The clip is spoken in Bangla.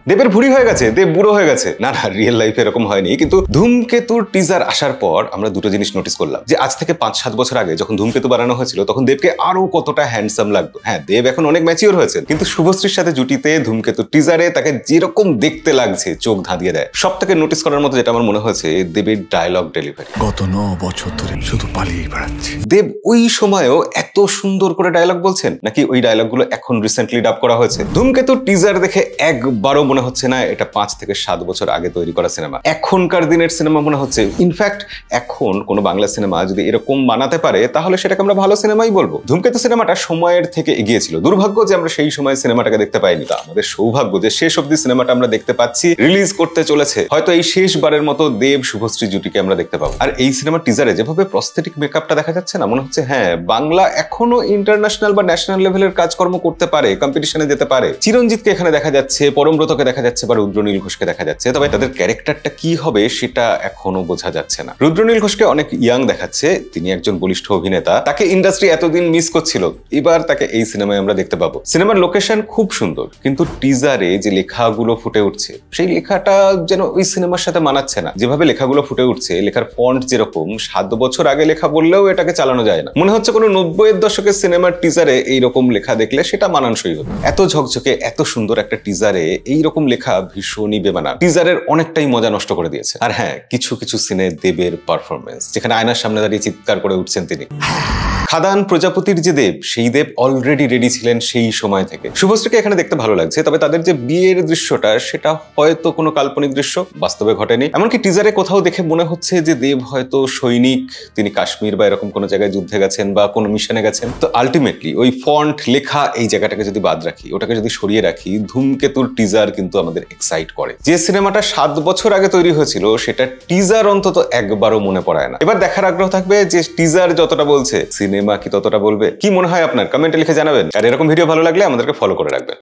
দেবের ভুড়ি হয়ে গেছে, দেব বুড়ো হয়ে গেছে। না না, রিয়েল লাইফে এরকম হয়নি। কিন্তু ধূমকেতুর টিজার আসার পর আমরা দুটো জিনিস নোটিস করলাম, যে আজ থেকে 5-7 বছর আগে যখন ধূমকেতু বানানো হয়েছিল তখন দেবকে আরো কতটা হ্যান্ডসাম লাগতো। হ্যাঁ, দেব এখন অনেক ম্যাচিওর হয়েছে, কিন্তু শুভশ্রীর সাথে জুটিতে ধূমকেতুর টিজারে তাকে যেরকম দেখতে লাগছে চোখ ধাঁধিয়ে দেয়। সব থেকে নোটিস করার মতো যেটা আমার মনে হয়েছে, দেবের ডায়লগ ডেলিভারি। গত 9 বছর ধরে শুধু পালিয়ে বেড়াচ্ছে। দেব ওই সময়ও এত সুন্দর করে ডায়লগ বলছেন, নাকি ওই ডায়লগগুলো এখন রিসেন্টলি ডাব করা হয়েছে? ধূমকেতুর টিজার দেখে একবারও মনে হচ্ছে না এটা 5 থেকে 7 বছর আগে তৈরি করা সিনেমা। এখনকার দিনের সিনেমা মনে হচ্ছে। ইনফ্যাক্ট এখন কোন বাংলা সিনেমা যদি এরকম বানাতে পারে তাহলে সেটাকে আমরা ভালো সিনেমাই বলবো। ধূমকেতু সিনেমাটা সময়ের থেকে এগিয়ে ছিল। দুর্ভাগ্য যে আমরা সেই সময় সিনেমাটাকে দেখতে পাইনি। তা আমাদের সৌভাগ্য যে শেষ অবধি সিনেমাটা আমরা দেখতে পাচ্ছি, রিলিজ করতে চলেছে। হয়তো এই শেষবারের মতো দেব শুভশ্রী জুটিকে আমরা দেখতে পাবো। আর এই সিনেমার টিজারে যেভাবে প্রস্থেটিক মেকআপটা দেখা যাচ্ছে না, মনে হচ্ছে হ্যাঁ, বাংলা এখনো ইন্টারন্যাশনাল বা ন্যাশনাল লেভেলের কাজকর্ম করতে পারে, কম্পিটিশনে যেতে পারে। চিরঞ্জিতকে এখানে দেখা যাচ্ছে, পরমব্রতকে দেখা যাচ্ছে, বা রুদ্রনীল ঘোষকে দেখা যাচ্ছে। তবে তাদের ক্যারেক্টারটা কি হবে সেটা এখনো বোঝা যাচ্ছে না। রুদ্রনীল ঘোষকে অনেক ইয়াং দেখাচ্ছে, তিনি একজন বলিষ্ঠ অভিনেতা, তাকে ইন্ডাস্ট্রি এতদিন মিস করছিল, এবার তাকে এই সিনেমায় আমরা দেখতে পাবো। সিনেমার লোকেশন খুব সুন্দর, কিন্তু টিজারে যে লেখাগুলো ফুটে উঠছে সেই লেখাটা যেন ওই সিনেমার সাথে মানাচ্ছে না। যেভাবে লেখাগুলো ফুটে উঠছে, লেখার ফন্ট যেরকম, 7 বছর আগে লেখা বললেও এটাকে চালানো যায় না। মনে হচ্ছে কোনো 90-এর দশকের সিনেমার টিজারে এইরকম লেখা দেখলে সেটা মানানসই হতো। এত ঝকঝকে এত সুন্দর একটা টিজারে এইরকম লেখা ভীষণই বেমানান। টিজারের অনেকটাই মজা নষ্ট করে দিয়েছে। আর হ্যাঁ, কিছু কিছু সিনে দেবের পারফরমেন্স, যেখানে আয়নার সামনে দাঁড়িয়ে চিৎকার করে উঠছেন তিনি। খাদান প্রজাপতির যে দেব, সেই দেব অলরেডি রেডি ছিলেন সেই সময় থেকে। শুভশ্রীকে এখানে দেখতে ভালো লাগছে, তবে তাদের যে বিয়ের দৃশ্যটা সেটা হয়তো কোনো কাল্পনিক দৃশ্য, বাস্তবে ঘটেনি। এমনকি টিজারে কোথাও দেখে মনে হচ্ছে যে দেব হয়তো সৈনিক, তিনি কাশ্মীর বা এরকম কোনো জায়গায় যুদ্ধে গেছেন বা কোনো মিশনে গেছেন। তো আলটিমেটলি ওই ফন্ট লেখা এই জায়গাটাকে যদি বাদ রাখি, ওটাকে যদি সরিয়ে রাখি, ধূমকেতুর টিজার কিন্তু আমাদের এক্সাইট করে। যে সিনেমাটা 7 বছর আগে তৈরি হয়েছিল সেটা টিজার অন্তত একবারও মনে পড়ায় না। এবার দেখার আগ্রহ থাকবে যে টিজার যতটা বলছে সিনেমা কি ততটা বলবে। কি মনে হয় আপনার? কমেন্টে লিখে জানাবেন। আর এরকম ভিডিও ভালো লাগলে আমাদেরকে ফলো করে রাখবেন।